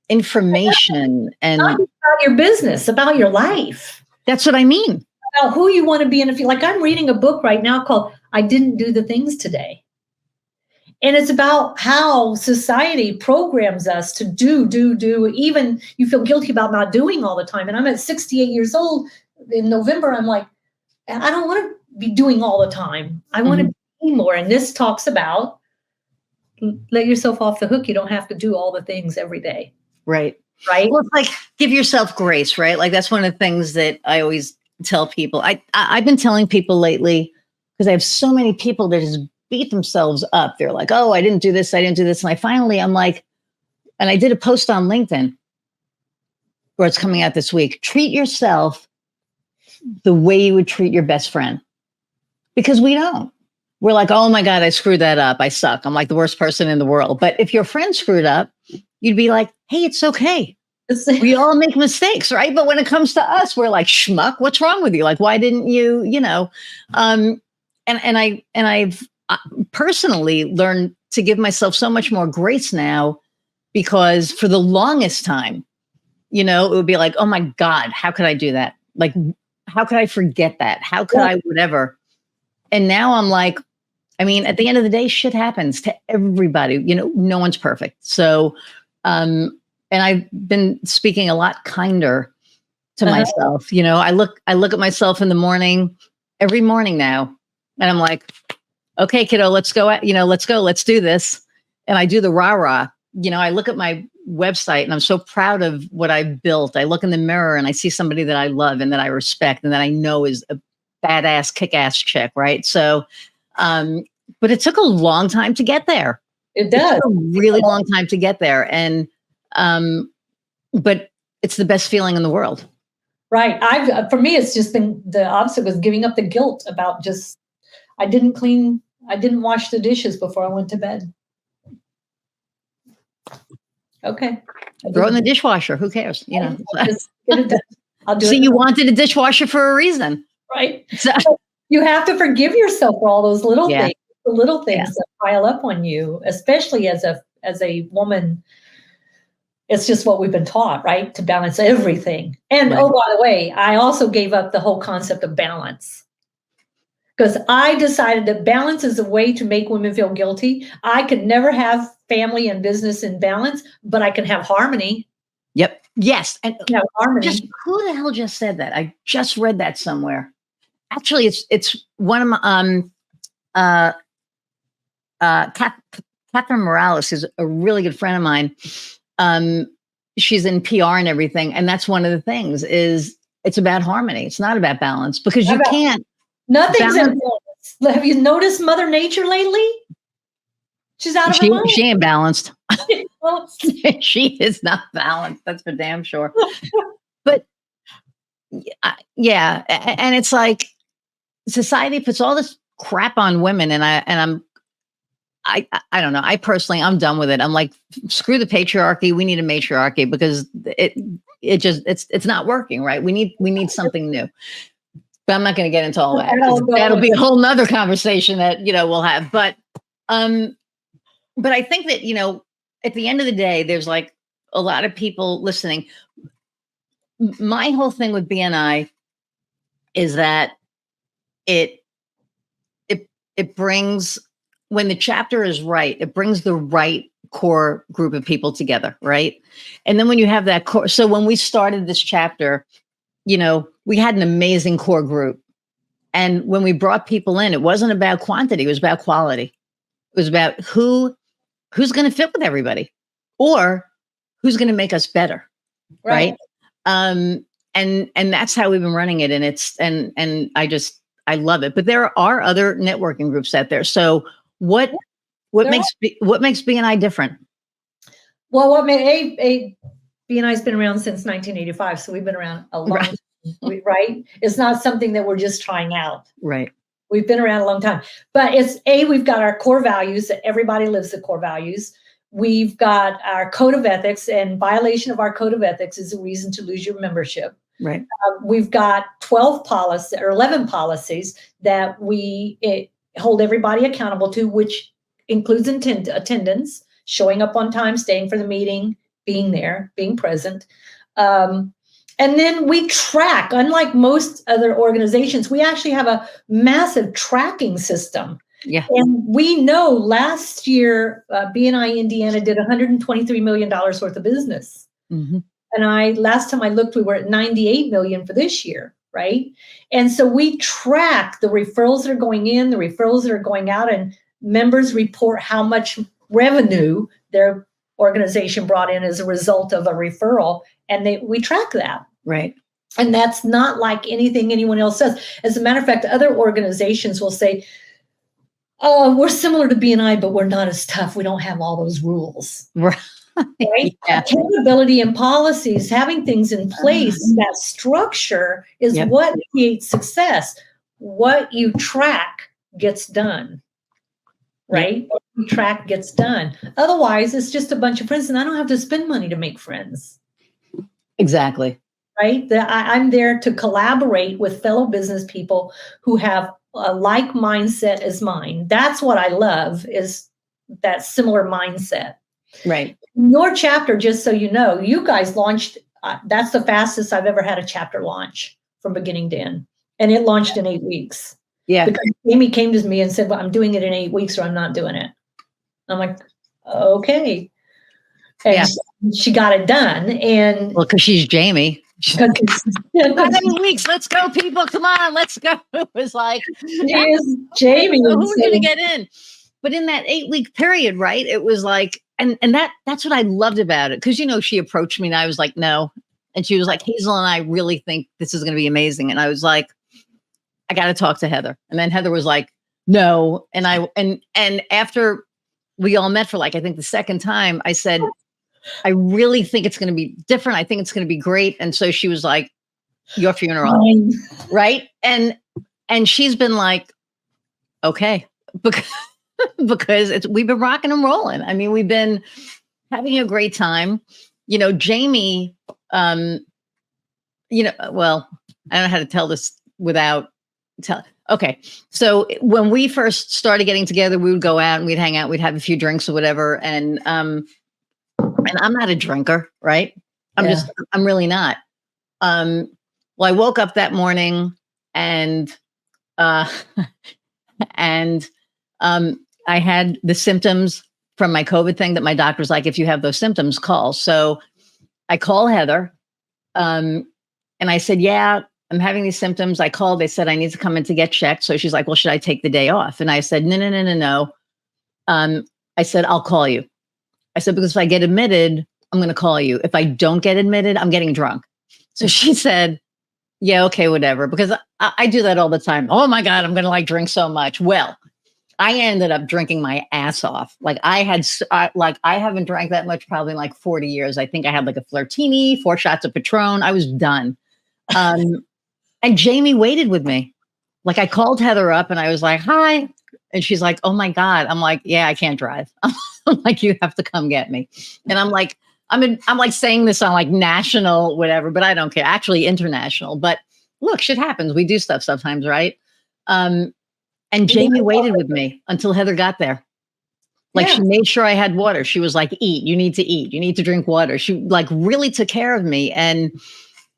information, and not about your business, about your life. That's what I mean. About who you want to be in. If you like, I'm reading a book right now called I Didn't Do the Things Today. And it's about how society programs us to do, even you feel guilty about not doing all the time. And I'm at 68 years old in November. I'm like, I don't want to be doing all the time. I want to be more. And this talks about, let yourself off the hook. You don't have to do all the things every day. Right. Right. Well, it's like, give yourself grace, right? Like that's one of the things that I always tell people. I've been telling people lately, because I have so many people that just beat themselves up. They're like, oh, I didn't do this. I didn't do this. And I'm like, and I did a post on LinkedIn where it's coming out this week. Treat yourself the way you would treat your best friend, because we don't. We're like, oh my God, I screwed that up. I suck. I'm like the worst person in the world. But if your friend screwed up, you'd be like, hey, it's okay. We all make mistakes, right? But when it comes to us, we're like, schmuck, what's wrong with you? Like, why didn't you, and I've personally learned to give myself so much more grace now, because for the longest time, it would be like, oh my God, how could I do that? Like, how could I forget that? How could I, whatever? And now I'm like, I mean, at the end of the day, shit happens to everybody. No one's perfect. So, and I've been speaking a lot kinder to myself. I look at myself in the morning, every morning now, and I'm like, okay, kiddo, let's go. Let's do this. And I do the rah-rah. I look at my website and I'm so proud of what I've built. I look in the mirror and I see somebody that I love and that I respect and that I know is a badass, kick-ass chick, right? So, but it took a long time to get there. It does. It took a really long time to get there. And, but it's the best feeling in the world. Right. For me, it's just been the opposite, was giving up the guilt about just, I didn't wash the dishes before I went to bed. Okay. Throw it in the dishwasher. Who cares? Just get it done. I'll do it. See, you wanted a dishwasher for a reason. Right. So you have to forgive yourself for all those little things, the little things that pile up on you, especially as a woman. It's just what we've been taught, right? To balance everything. And oh, by the way, I also gave up the whole concept of balance, because I decided that balance is a way to make women feel guilty. I could never have family and business in balance, but I can have harmony. Yep. Yes. And harmony. Who the hell just said that? I just read that somewhere. Actually, it's one of my, Catherine Morales is a really good friend of mine. She's in PR and everything. And that's one of the things, is it's about harmony. It's not about balance, because you can't. Nothing's in balance. Have you noticed Mother Nature lately? She's out of her mind. She ain't balanced. She is not balanced. That's for damn sure. But yeah. And it's like society puts all this crap on women. And I don't know. I personally, I'm done with it. I'm like, screw the patriarchy. We need a matriarchy, because it's not working, right? We need something new. But I'm not going to get into all that. That'll be a whole nother conversation that, we'll have. But I think that, at the end of the day, there's like a lot of people listening. My whole thing with BNI is that it brings, when the chapter is right, it brings the right core group of people together, right? And then when you have that core, so when we started this chapter, we had an amazing core group. And when we brought people in, it wasn't about quantity, it was about quality. It was about who's going to fit with everybody, or who's going to make us better. Right. And that's how we've been running it. And and I love it. But there are other networking groups out there. So what makes BNI different? Well, BNI has been around since 1985, so we've been around a long time, right? It's not something that we're just trying out. Right. We've been around a long time. But we've got our core values, that everybody lives the core values. We've got our code of ethics, and violation of our code of ethics is a reason to lose your membership. Right. We've got 11 policies that we hold everybody accountable to, which includes attendance, showing up on time, staying for the meeting, being there, being present. And then we track, unlike most other organizations, we actually have a massive tracking system. Yeah. And we know last year, BNI Indiana did $123 million worth of business. Mm-hmm. And last time I looked, we were at 98 million for this year, right? And so we track the referrals that are going in, the referrals that are going out, and members report how much revenue their organization brought in as a result of a referral, and we track that. Right. And that's not like anything anyone else says. As a matter of fact, other organizations will say, oh, we're similar to BNI, but we're not as tough. We don't have all those rules. Right. Right? Yeah. Accountability and policies, having things in place, that structure is Yep. what creates success. What you track gets done. Right? What you track gets done. Otherwise, it's just a bunch of friends, and I don't have to spend money to make friends. Exactly. Right? I'm there to collaborate with fellow business people who have a like mindset as mine. That's what I love, is that similar mindset. Right. Your chapter, just so you know, you guys launched, that's the fastest I've ever had a chapter launch from beginning to end. And it launched in 8 weeks. Yeah. Because Amy came to me and said, well, I'm doing it in 8 weeks or I'm not doing it. I'm like, okay. And she got it done. And well, because she's Jamie. 8 weeks. Let's go, people. Come on, let's go. It was like, Jamie. Who's going to get in? But in that 8-week period, right? It was like, and that's what I loved about it. Because, she approached me and I was like, no. And she was like, Hazel and I really think this is going to be amazing. And I was like, I got to talk to Heather. And then Heather was like, no. And and after we all met for I think the second time, I said, I really think it's going to be different. I think it's going to be great. And so she was like, your funeral. Right. And she's been like, okay, because we've been rocking and rolling. I mean, we've been having a great time. Jamie, well, I don't know how to tell this without okay. So when we first started getting together, we would go out and we'd hang out, we'd have a few drinks or whatever. And I'm not a drinker, right? I'm really not. Well, I woke up that morning and I had the symptoms from my COVID thing that my doctor's like, if you have those symptoms, call. So I call Heather and I said, yeah, I'm having these symptoms. I called, they said I need to come in to get checked. So she's like, well, should I take the day off? And I said, no. I said, I'll call you. I said, because if I get admitted, I'm going to call you. If I don't get admitted, I'm getting drunk. So she said, yeah, okay, whatever. Because I do that all the time. Oh my God, I'm going to drink so much. Well, I ended up drinking my ass off. I haven't drank that much probably in 40 years. I think I had a Flirtini, 4 shots of Patron. I was done. And Jamie waited with me. I called Heather up and I was like, hi. And she's like, oh my God. I'm like, yeah, I can't drive. I'm like, you have to come get me. And I'm like, I'm saying this on national, whatever, but I don't care. Actually international. But look, shit happens. We do stuff sometimes, right? And Jamie waited with me until Heather got there. She made sure I had water. She was like, eat, you need to eat. You need to drink water. She really took care of me. And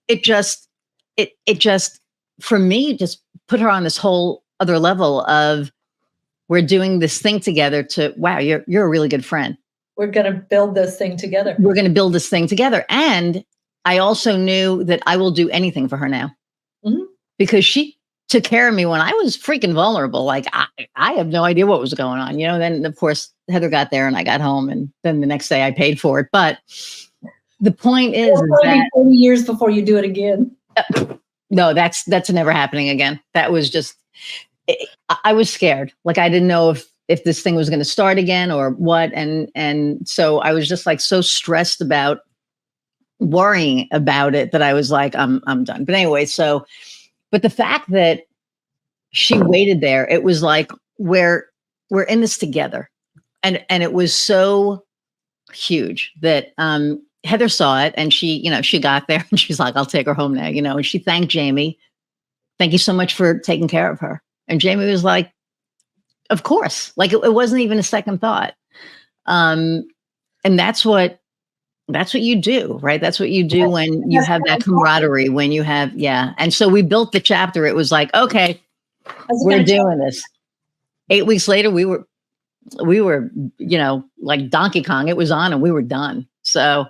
it just, for me, just put her on this whole other level of, we're doing this thing together to, wow, you're a really good friend. We're going to build this thing together. We're going to build this thing together. And I also knew that I will do anything for her now because she took care of me when I was freaking vulnerable. I have no idea what was going on, then of course Heather got there and I got home and then the next day I paid for it. But the point is that 40 years before you do it again. No, that's never happening again. That was just, I was scared. I didn't know if this thing was going to start again or what. And so I was just so stressed about worrying about it that I was like, I'm done. But anyway, but the fact that she waited there, it was we're in this together. And it was so huge that, Heather saw it and she got there and she's like, I'll take her home now, and she thanked Jamie. Thank you so much for taking care of her. And Jamie was like, of course, it wasn't even a second thought. And that's what you do, right? That's what you do when you have that camaraderie, when you have, And so we built the chapter. It was like, okay, we're doing this. 8 weeks later, we were, like Donkey Kong, it was on and we were done. So,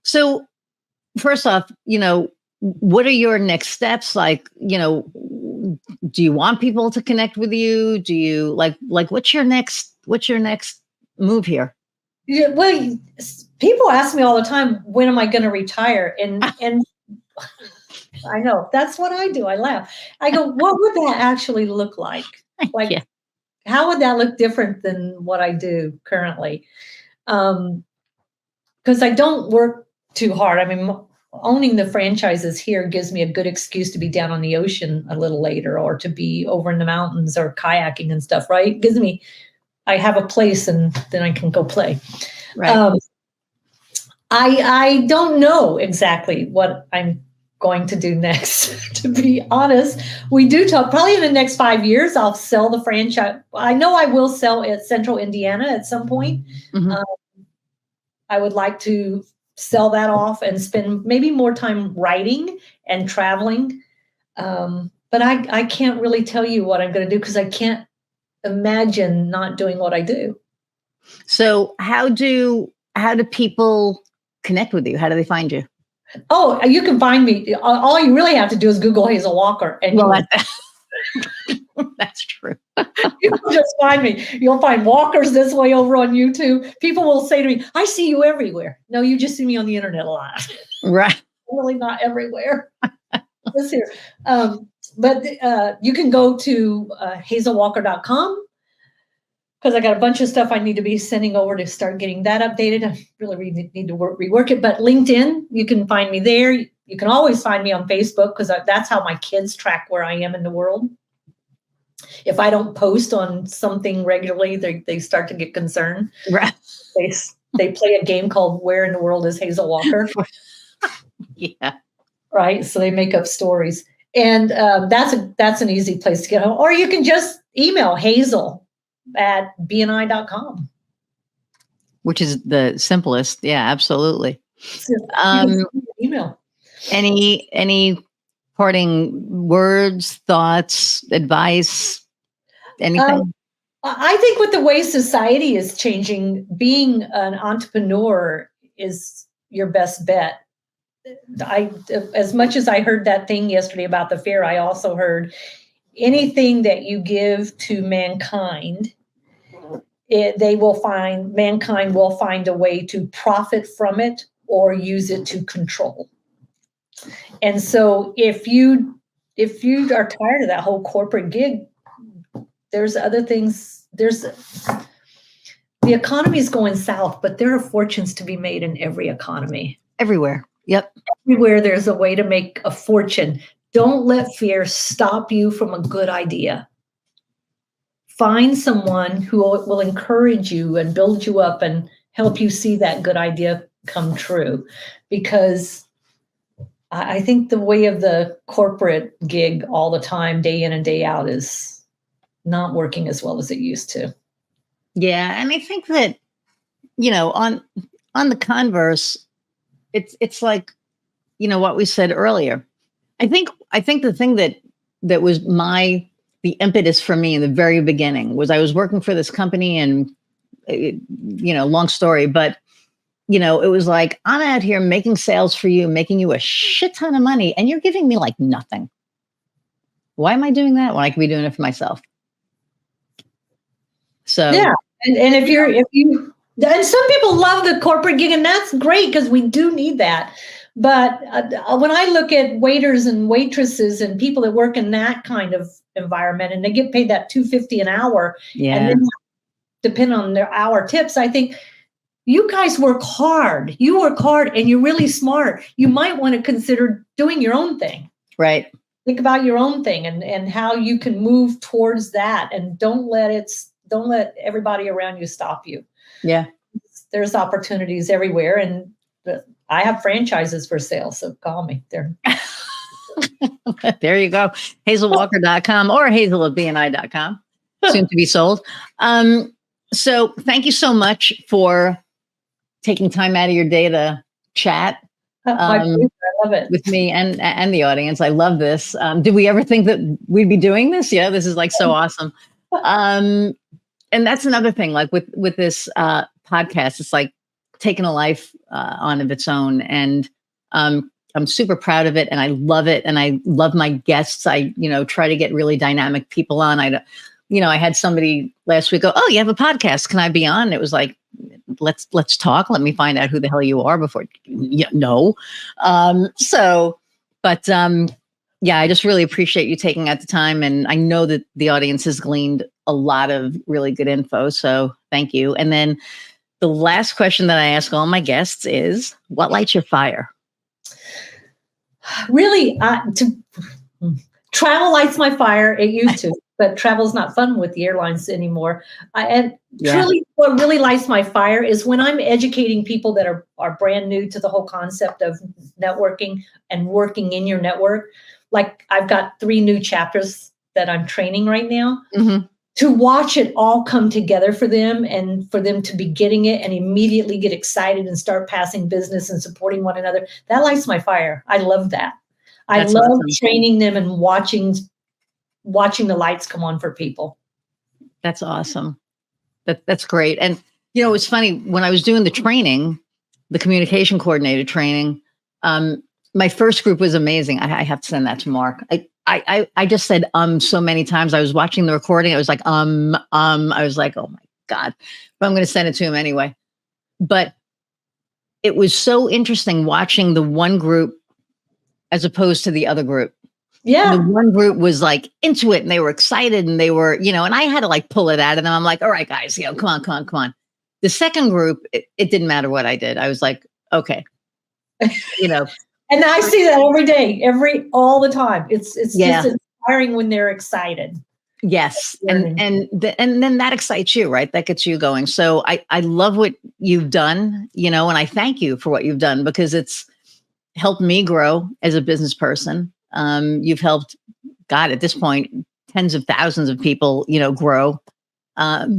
so first off, what are your next steps? Do you want people to connect with you? Do you what's your next move here? Yeah, well, people ask me all the time, when am I going to retire? And I know. That's what I do. I laugh. I go, what would that actually look like? Like, Yeah. how would that look different than what I do currently? Because I don't work too hard. I mean, owning the franchises here gives me a good excuse to be down on the ocean a little later, or to be over in the mountains or kayaking and stuff, right? It gives me, I have a place and then I can go play. Right. I don't know exactly what I'm going to do next, to be honest. We do talk, probably in the next 5 years, I'll sell the franchise. I know I will sell at Central Indiana at some point. Mhm. I would like to sell that off and spend maybe more time writing and traveling. But I can't really tell you what I'm going to do, because I can't imagine not doing what I do. So how do people connect with you? How do they find you? Oh, you can find me. All you really have to do is Google Hazel Walker, and that's true. you will just find me. You'll find walkers this way over on YouTube. People will say to me, I see you everywhere. No, you just see me on the internet a lot. Right. Really not everywhere. This here. But you can go to hazelwalker.com, because I got a bunch of stuff I need to be sending over to start getting that updated. I really need to rework it. But LinkedIn, you can find me there. You can always find me on Facebook, because that's how my kids track where I am in the world. If I don't post on something regularly, they start to get concerned. Right. They play a game called Where in the World is Hazel Walker? Yeah. Right. So they make up stories. And that's an easy place to get home. Or you can just email hazel@bni.com. Which is the simplest. Yeah, absolutely. Email. Any parting words, thoughts, advice, anything? I think with the way society is changing, being an entrepreneur is your best bet. As much as I heard that thing yesterday about the fair, I also heard anything that you give to mankind, mankind will find a way to profit from it or use it to control. And so if you are tired of that whole corporate gig, there's other things. The economy is going south, but there are fortunes to be made in every economy. Everywhere. Yep. Everywhere there's a way to make a fortune. Don't let fear stop you from a good idea. Find someone who will encourage you and build you up and help you see that good idea come true. Because I think the way of the corporate gig all the time, day in and day out, is not working as well as it used to. Yeah. And I think that, on the converse, it's like, what we said earlier. I think the thing that was the impetus for me in the very beginning was I was working for this company, and, long story, but, it was like, I'm out here making sales for you, making you a shit ton of money, and you're giving me like nothing. Why am I doing that when I could be doing it for myself? So, yeah. And and some people love the corporate gig, and that's great, because we do need that. But when I look at waiters and waitresses and people that work in that kind of environment, and they get paid that $2.50 an hour, and then depend on their hour tips, I think you guys work hard. You work hard, and you're really smart. You might want to consider doing your own thing. Right. Think about your own thing and how you can move towards that, and don't let everybody around you stop you. Yeah. There's opportunities everywhere, and I have franchises for sale, so call me. There you go. hazelwalker.com or hazel@bni.com. Soon to be sold. So thank you so much for taking time out of your day to chat I love it. with me and the audience. I love this. Did we ever think that we'd be doing this? Yeah, this is like so awesome. And that's another thing, like with this podcast, it's like taking a life on of its own. And I'm super proud of it, and I love it. And I love my guests. I, try to get really dynamic people on. I had somebody last week go, "Oh, you have a podcast. Can I be on?" And it was like, let's talk. Let me find out who the hell you are before. Yeah, no. So, but yeah, I just really appreciate you taking out the time. And I know that the audience has gleaned a lot of really good info. So thank you. And then the last question that I ask all my guests is, what lights your fire? Really, travel lights my fire. It used to, but travel's not fun with the airlines anymore. And truly, what really lights my fire is when I'm educating people that are brand new to the whole concept of networking and working in your network. Like I've got 3 new chapters that I'm training right now. Mm-hmm. To watch it all come together for them and for them to be getting it and immediately get excited and start passing business and supporting one another. That lights my fire. I love that. That's I love awesome. Training them and watching the lights come on for people. That's awesome. That's great. And, you know, it's funny, when I was doing the training, the communication coordinator training, my first group was amazing. I have to send that to Mark. I just said so many times. I was watching the recording. I was like, I was like, oh my God. But I'm going to send it to him anyway. But it was so interesting watching the one group as opposed to the other group. Yeah. And the one group was like into it and they were excited and they were, you know, and I had to like pull it out of them. I'm like, all right, guys, you know, come on. The second group, it didn't matter what I did. I was like, okay, you know. And I see that every day, all the time. It's just inspiring when they're excited. Yes. And then that excites you, right? That gets you going. So I love what you've done, you know, and I thank you for what you've done because it's helped me grow as a business person. You've helped, God, at this point, tens of thousands of people, you know, grow. Yeah,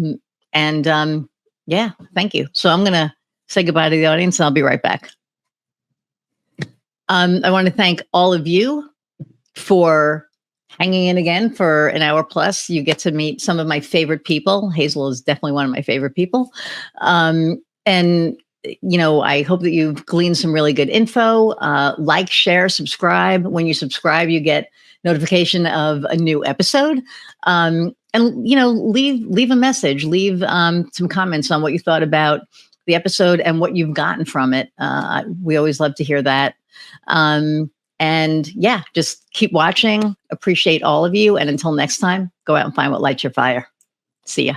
thank you. So I'm going to say goodbye to the audience and I'll be right back. I want to thank all of you for hanging in again for an hour plus. You get to meet some of my favorite people. Hazel is definitely one of my favorite people. And, you know, I hope that you've gleaned some really good info. Like, share, subscribe. When you subscribe, you get notification of a new episode. And, you know, leave a message, leave some comments on what you thought about the episode and what you've gotten from it. We always love to hear that. And yeah, just keep watching. Appreciate all of you. And until next time, go out and find what lights your fire. See ya.